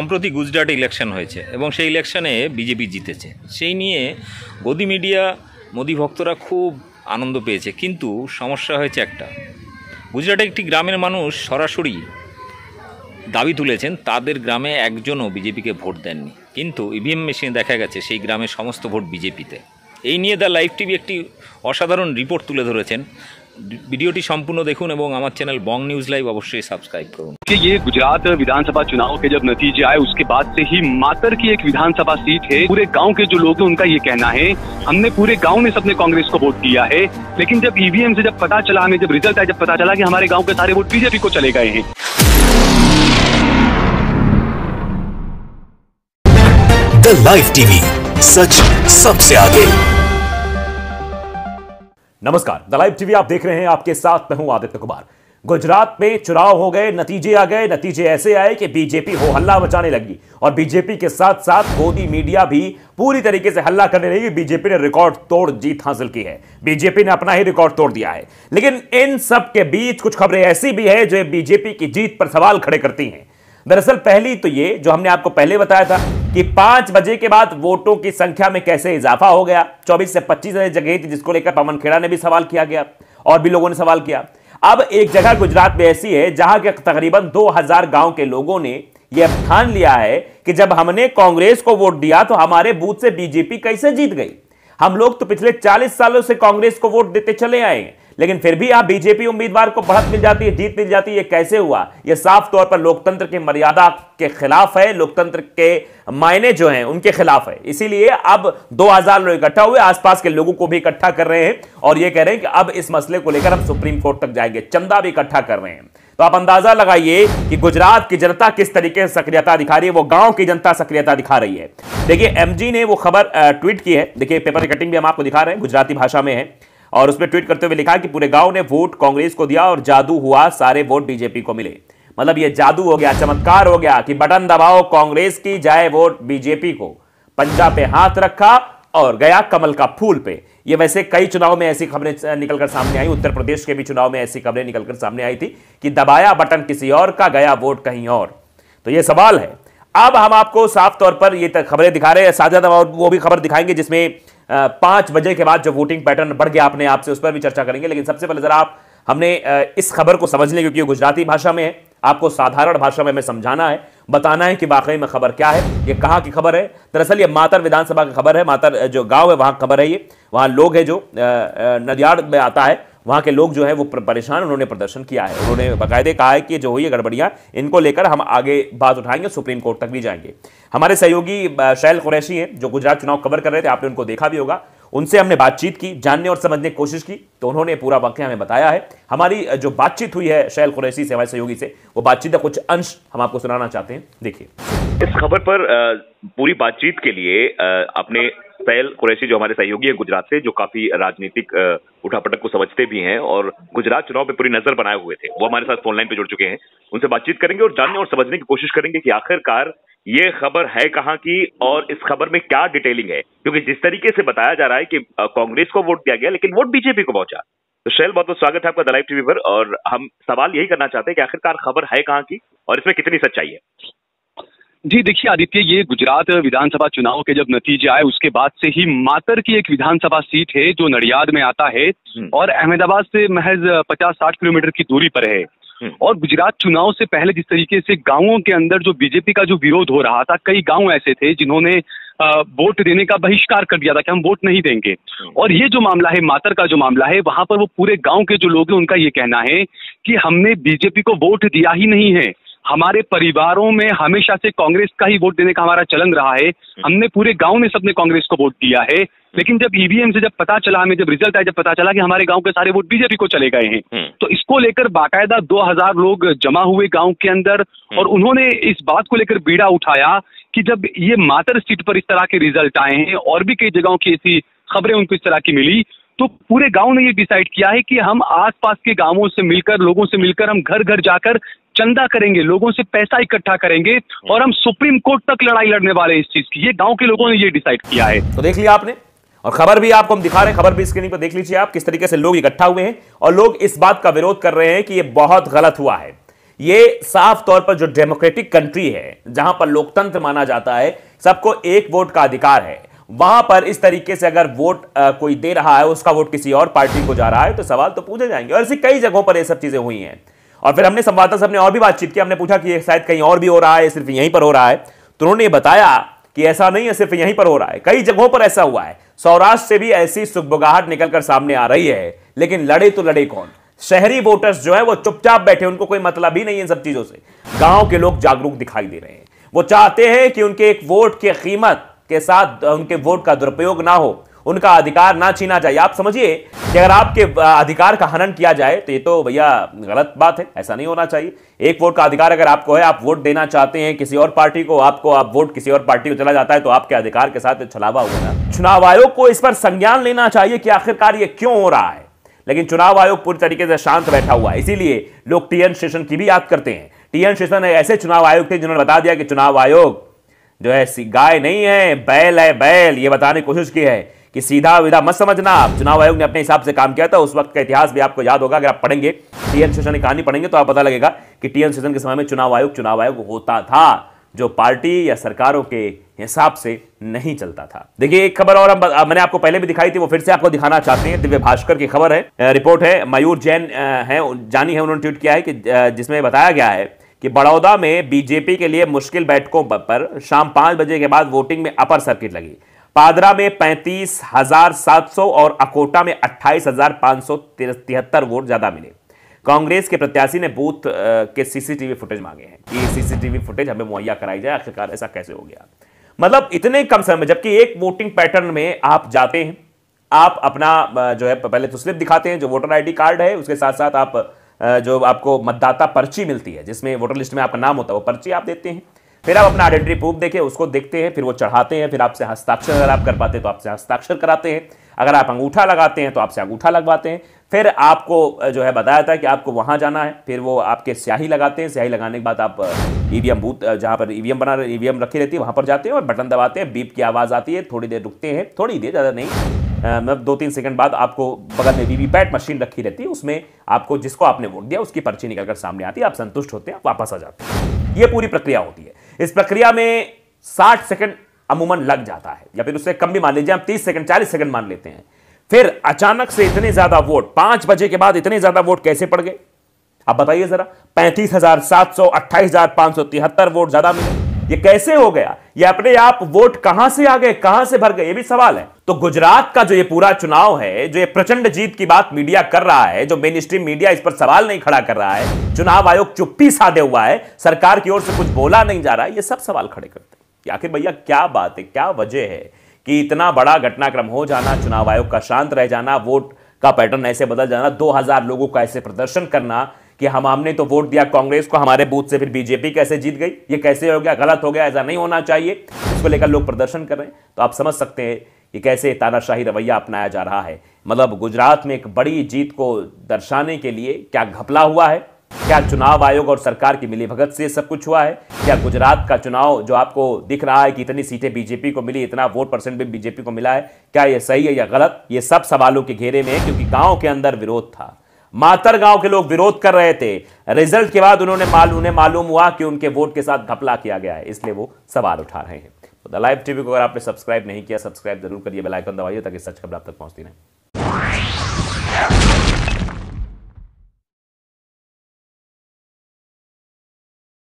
সম্প্রতি গুজরাটে ইলেকশন হয়েছে এবং সেই ইলেকশনে বিজেপি জিতেছে। সেই নিয়ে গদি মিডিয়া মোদি ভক্তরা খুব আনন্দ পেয়েছে, কিন্তু সমস্যা হয়েছে একটা। গুজরাটে একটি গ্রামের মানুষ সরাসরি দাবি তুলেছেন তাদের গ্রামে একজনও বিজেপিকে ভোট দেননি, কিন্তু ইভিএম মেশিনে দেখা গেছে সেই গ্রামের সমস্ত ভোট বিজেপিতে। এই নিয়ে দ্য লাইভ টিভি একটি অসাধারণ রিপোর্ট তুলে ধরেছেন। ভিডিওটি সম্পূর্ণ দেখুন এবং আমার চ্যানেল বং নিউজ লাইভ অবশ্যই সাবস্ক্রাইব করুন। कि ये गुजरात विधानसभा चुनाव के जब नतीजे आए उसके बाद से ही मातर की एक विधानसभा सीट है। पूरे गांव के जो लोग हैं उनका ये कहना है, हमने पूरे गांव में सबने कांग्रेस को वोट दिया है, लेकिन जब ईवीएम से जब पता चला, हमें जब रिजल्ट आया, जब पता चला कि हमारे गांव के सारे वोट बीजेपी को चले गए हैं। द लाइव टीवी, सच सबसे आगे। नमस्कार, द लाइव टीवी आप देख रहे हैं, आपके साथ मैं हूं आदित्य कुमार। गुजरात में चुनाव हो गए, नतीजे आ गए। नतीजे ऐसे आए कि बीजेपी हो हल्ला मचाने लगी और बीजेपी के साथ साथ मोदी मीडिया भी पूरी तरीके से हल्ला करने लगी। बीजेपी ने रिकॉर्ड तोड़ जीत हासिल की है, बीजेपी ने अपना ही रिकॉर्ड तोड़ दिया है। लेकिन इन सब के बीच कुछ खबरें ऐसी भी है जो बीजेपी की जीत पर सवाल खड़े करती हैं। दरअसल पहली तो ये जो हमने आपको पहले बताया था कि 5 बजे के बाद वोटों की संख्या में कैसे इजाफा हो गया। 24 से 25 जगह थी, जिसको लेकर पवन खेड़ा ने भी सवाल किया गया और भी लोगों ने सवाल किया। अब एक जगह गुजरात में ऐसी है जहां के तकरीबन 2000 गांव के लोगों ने यह ठान लिया है कि जब हमने कांग्रेस को वोट दिया तो हमारे बूथ से बीजेपी कैसे जीत गई। हम लोग तो पिछले 40 सालों से कांग्रेस को वोट देते चले आए हैं, लेकिन फिर भी आप बीजेपी उम्मीदवार को बढ़त मिल जाती है, जीत मिल जाती है। ये कैसे हुआ? ये साफ तौर पर लोकतंत्र की मर्यादा के खिलाफ है, लोकतंत्र के मायने जो हैं उनके खिलाफ है। इसीलिए अब 2000 लोग इकट्ठा हुए, आसपास के लोगों को भी इकट्ठा कर रहे हैं और ये कह रहे हैं कि अब इस मसले को लेकर हम सुप्रीम कोर्ट तक जाएंगे। चंदा भी इकट्ठा कर रहे हैं। तो आप अंदाजा लगाइए कि गुजरात की जनता किस तरीके से सक्रियता दिखा रही है, वो गांव की जनता सक्रियता दिखा रही है। देखिए, एमजी ने वो खबर ट्वीट की है। देखिए, पेपर की कटिंग भी हम आपको दिखा रहे हैं, गुजराती भाषा में है और उसमें ट्वीट करते हुए लिखा कि पूरे गांव ने वोट कांग्रेस को दिया और जादू हुआ, सारे वोट बीजेपी को मिले। मतलब ये जादू हो गया, चमत्कार हो गया कि बटन दबाओ कांग्रेस की, जाए वोट बीजेपी को। पंजा पे हाथ रखा और गया कमल का फूल पे। ये वैसे कई चुनाव में ऐसी खबरें निकलकर सामने आई, उत्तर प्रदेश के भी चुनाव में ऐसी खबरें निकलकर सामने आई थी कि दबाया बटन किसी और का, गया वोट कहीं और। तो ये सवाल है। अब हम आपको साफ तौर पर ये खबरें दिखा रहे हैं, साथ वो भी खबर दिखाएंगे जिसमें 5 बजे के बाद जो वोटिंग पैटर्न बढ़ गया अपने आप से, उस पर भी चर्चा करेंगे। लेकिन सबसे पहले जरा हमने इस खबर को समझने, क्योंकि गुजराती भाषा में है, आपको साधारण भाषा में हमें समझाना है, बताना है कि वाकई में खबर क्या है, ये कहाँ की खबर है। दरअसल ये मातर विधानसभा की खबर है। मातर जो गांव है वहां खबर है ये। वहां लोग है जो नदियाड़ में आता है, वहां के लोग जो है वो परेशान, उन्होंने प्रदर्शन किया है। उन्होंने बाकायदे कहा है कि जो हुई है गड़बड़ियां, इनको लेकर हम आगे बात उठाएंगे, सुप्रीम कोर्ट तक भी जाएंगे। हमारे सहयोगी शैल कुरैशी हैं जो गुजरात चुनाव कवर कर रहे थे, आपने उनको देखा भी होगा। उनसे हमने बातचीत की, जानने और समझने की कोशिश की, तो उन्होंने पूरा वाकया हमें बताया है। हमारी जो बातचीत हुई है शैल कुरैशी से, हमारे सहयोगी से, वो बातचीत का कुछ अंश हम आपको सुनाना चाहते हैं। देखिए, इस खबर पर पूरी बातचीत के लिए अपने शैल कुरैशी जो हमारे सहयोगी हैं गुजरात से, जो काफी राजनीतिक उठापटक को समझते भी हैं और गुजरात चुनाव पे पूरी नजर बनाए हुए थे, वो हमारे साथ फोन लाइन पे जुड़ चुके हैं। उनसे बातचीत करेंगे और जानने और समझने की कोशिश करेंगे कि आखिरकार ये खबर है कहां की और इस खबर में क्या डिटेलिंग है। क्योंकि जिस तरीके से बताया जा रहा है कि कांग्रेस को वोट दिया गया लेकिन वोट बीजेपी को पहुंचा। तो शैल, बहुत बहुत स्वागत है आपका द लाइव टीवी पर। और हम सवाल यही करना चाहते हैं कि आखिरकार खबर है कहां की और इसमें कितनी सच्चाई है। जी देखिए आदित्य, ये गुजरात विधानसभा चुनाव के जब नतीजे आए उसके बाद से ही मातर की एक विधानसभा सीट है जो नडियाद में आता है और अहमदाबाद से महज 50-60 किलोमीटर की दूरी पर है। और गुजरात चुनाव से पहले जिस तरीके से गांवों के अंदर जो बीजेपी का जो विरोध हो रहा था, कई गांव ऐसे थे जिन्होंने वोट देने का बहिष्कार कर दिया था कि हम वोट नहीं देंगे। और ये जो मामला है, मातर का जो मामला है, वहां पर वो पूरे गांव के जो लोग हैं उनका ये कहना है कि हमने बीजेपी को वोट दिया ही नहीं है, हमारे परिवारों में हमेशा से कांग्रेस का ही वोट देने का हमारा चलन रहा है, हमने पूरे गांव में सबने कांग्रेस को वोट दिया है, लेकिन जब ईवीएम से जब पता चला, हमें जब रिजल्ट आया, जब पता चला कि हमारे गांव के सारे वोट बीजेपी को चले गए हैं, तो इसको लेकर बाकायदा 2000 लोग जमा हुए गांव के अंदर और उन्होंने इस बात को लेकर बीड़ा उठाया कि जब ये मातर सीट पर इस तरह के रिजल्ट आए हैं और भी कई जगहों की ऐसी खबरें उनको इस तरह की मिली, तो पूरे गांव ने ये डिसाइड किया है कि हम आसपास के गांवों से मिलकर, लोगों से मिलकर हम घर घर जाकर चंदा करेंगे, लोगों से पैसा इकट्ठा करेंगे और हम सुप्रीम कोर्ट तक लड़ाई लड़ने वाले हैं इस चीज की। ये गांव के लोगों ने ये डिसाइड किया है। तो देख लिया आपने, और खबर भी आपको हम दिखा रहे हैं, खबर भी स्क्रीन पर देख लीजिए आप, किस तरीके से लोग इकट्ठा हुए हैं और लोग इस बात का विरोध कर रहे हैं कि यह बहुत गलत हुआ है। ये साफ तौर पर जो डेमोक्रेटिक कंट्री है, जहां पर लोकतंत्र माना जाता है, सबको एक वोट का अधिकार है, वहां पर इस तरीके से अगर वोट कोई दे रहा है, उसका वोट किसी और पार्टी को जा रहा है, तो सवाल तो पूछे जाएंगे। और ऐसी कई जगहों पर ये सब चीजें हुई हैं। और फिर हमने संवाददाता से हमने और भी बातचीत की, हमने पूछा कि ये शायद कहीं और भी हो रहा है, सिर्फ यहीं पर हो रहा है, तो उन्होंने बताया कि ऐसा नहीं है, सिर्फ यहीं पर हो रहा है, कई जगहों पर ऐसा हुआ है। सौराष्ट्र से भी ऐसी सुगबुगाहट निकलकर सामने आ रही है, लेकिन लड़े तो लड़े कौन? शहरी वोटर्स जो है वो चुपचाप बैठे, उनको कोई मतलब ही नहीं है इन सब चीजों से। गांव के लोग जागरूक दिखाई दे रहे हैं, वो चाहते हैं कि उनके एक वोट की कीमत के साथ उनके वोट का दुरुपयोग ना हो, उनका अधिकार ना छीना जाए। आप समझिए कि अगर आपके अधिकार का हनन किया जाए तो ये तो भैया गलत बात है, ऐसा नहीं होना चाहिए। एक वोट का अधिकार अगर आपको है, आप वोट देना चाहते हैं किसी और पार्टी को, आप वोट किसी और पार्टी को चला जाता है, तो आपके अधिकार के साथ छलावा हुआ ना। चुनाव आयोग को इस पर संज्ञान लेना चाहिए कि आखिरकार ये क्यों हो रहा है, लेकिन चुनाव आयोग पूरी तरीके से शांत बैठा हुआ है। इसीलिए लोग टीएन शेषन की भी याद करते हैं। टीएन शेषन ऐसे चुनाव आयोग थे जिन्होंने बता दिया कि चुनाव आयोग जो है गाय नहीं है, बैल है, बैल, ये बताने की कोशिश की है कि सीधा विधा मत समझना। आप चुनाव आयोग ने अपने हिसाब से काम किया था, उस वक्त का इतिहास भी आपको याद होगा। अगर आप पढ़ेंगे टीएन शेषन की कहानी पढ़ेंगे तो आप पता लगेगा कि टीएन शेषन के समय में चुनाव आयोग होता था, जो पार्टी या सरकारों के हिसाब से नहीं चलता था। देखिए एक खबर और मैंने आपको पहले भी दिखाई थी, वो फिर से आपको दिखाना चाहते हैं। दिव्य भास्कर की खबर है, रिपोर्ट है, मयूर जैन है, जानी है, उन्होंने ट्वीट किया है कि जिसमें बताया गया है कि बड़ौदा में बीजेपी के लिए मुश्किल बैठकों पर शाम 5 बजे के बाद वोटिंग में अपर सर्किट लगी। पादरा में 35,700 और अकोटा में 28,573 वोट ज्यादा मिले। कांग्रेस के प्रत्याशी ने बूथ के सीसीटीवी फुटेज मांगे हैं कि सीसीटीवी फुटेज हमें मुहैया कराई जाए, आखिरकार ऐसा कैसे हो गया। मतलब इतने कम समय में, जबकि एक वोटिंग पैटर्न में आप जाते हैं, आप अपना जो है पहले तो स्लिप दिखाते हैं जो वोटर आईडी कार्ड है, उसके साथ साथ आप जो आपको मतदाता पर्ची मिलती है जिसमें वोटर लिस्ट में आपका नाम होता है, वो पर्ची आप देते हैं। फिर आप अपना आइडेंटिटी प्रूफ देखें, उसको देखते हैं, फिर वो चढ़ाते हैं, फिर आपसे हस्ताक्षर अगर आप कर पाते हैं तो आपसे हस्ताक्षर कराते हैं, अगर आप अंगूठा लगाते हैं तो आपसे अंगूठा लगवाते हैं। फिर आपको जो है बताया था कि आपको वहां जाना है, फिर वो आपके स्याही लगाते हैं, स्याही लगाने के बाद आप ईवीएम बूथ जहां पर ईवीएम रखी रहती है वहां पर जाते हैं और बटन दबाते हैं, बीप की आवाज आती है, थोड़ी देर रुकते हैं, थोड़ी देर, ज़्यादा नहीं, मतलब 2-3 सेकंड बाद आपको बगल में वीवीपैट मशीन रखी रहती है, उसमें आपको जिसको आपने वोट दिया उसकी पर्ची निकलकर सामने आती है, आप संतुष्ट होते हैं, आप वापस आ जाते हैं। ये पूरी प्रक्रिया होती है। इस प्रक्रिया में 60 सेकंड अमूमन लग जाता है, या फिर उससे कम भी मान लीजिए, हम 30 सेकंड 40 सेकंड मान लेते हैं। फिर अचानक से इतने ज्यादा वोट 5 बजे के बाद इतने ज्यादा वोट कैसे पड़ गए, आप बताइए जरा। 35,700, 28,573 वोट ज्यादा मिले, ये कैसे हो गया? ये अपने आप वोट कहां से आ गए, कहां से भर गए, ये भी सवाल है। तो गुजरात का जो ये पूरा चुनाव है, जो ये प्रचंड जीत की बात मीडिया कर रहा है, जो मेन स्ट्रीम मीडिया इस पर सवाल नहीं खड़ा कर रहा है, चुनाव आयोग चुप्पी साधे हुआ है, सरकार की ओर से कुछ बोला नहीं जा रहा है, ये सब सवाल खड़े करते हैं कि आखिर भैया क्या बात है, क्या वजह है कि इतना बड़ा घटनाक्रम हो जाना, चुनाव आयोग का शांत रह जाना, वोट का पैटर्न ऐसे बदल जाना, 2000 लोगों का ऐसे प्रदर्शन करना कि हमने तो वोट दिया कांग्रेस को, हमारे बूथ से फिर बीजेपी कैसे जीत गई, ये कैसे हो गया, गलत हो गया, ऐसा नहीं होना चाहिए, इसको लेकर लोग प्रदर्शन कर रहे हैं। तो आप समझ सकते हैं कि कैसे तानाशाही रवैया अपनाया जा रहा है। मतलब गुजरात में एक बड़ी जीत को दर्शाने के लिए क्या घपला हुआ है, क्या चुनाव आयोग और सरकार की मिलीभगत से सब कुछ हुआ है, क्या गुजरात का चुनाव जो आपको दिख रहा है कि इतनी सीटें बीजेपी को मिली, इतना वोट परसेंट भी बीजेपी को मिला है, क्या ये सही है या गलत, ये सब सवालों के घेरे में है। क्योंकि गांव के अंदर विरोध था, मातर गांव के लोग विरोध कर रहे थे, रिजल्ट के बाद उन्हें मालूम हुआ कि उनके वोट के साथ घपला किया गया है, इसलिए वो सवाल उठा रहे हैं। तो द लाइव टीवी को अगर आपने सब्सक्राइब नहीं किया, सब्सक्राइब जरूर करिए, बेल आइकन दबाइए ताकि सच खबर आप तक पहुंचती रहे।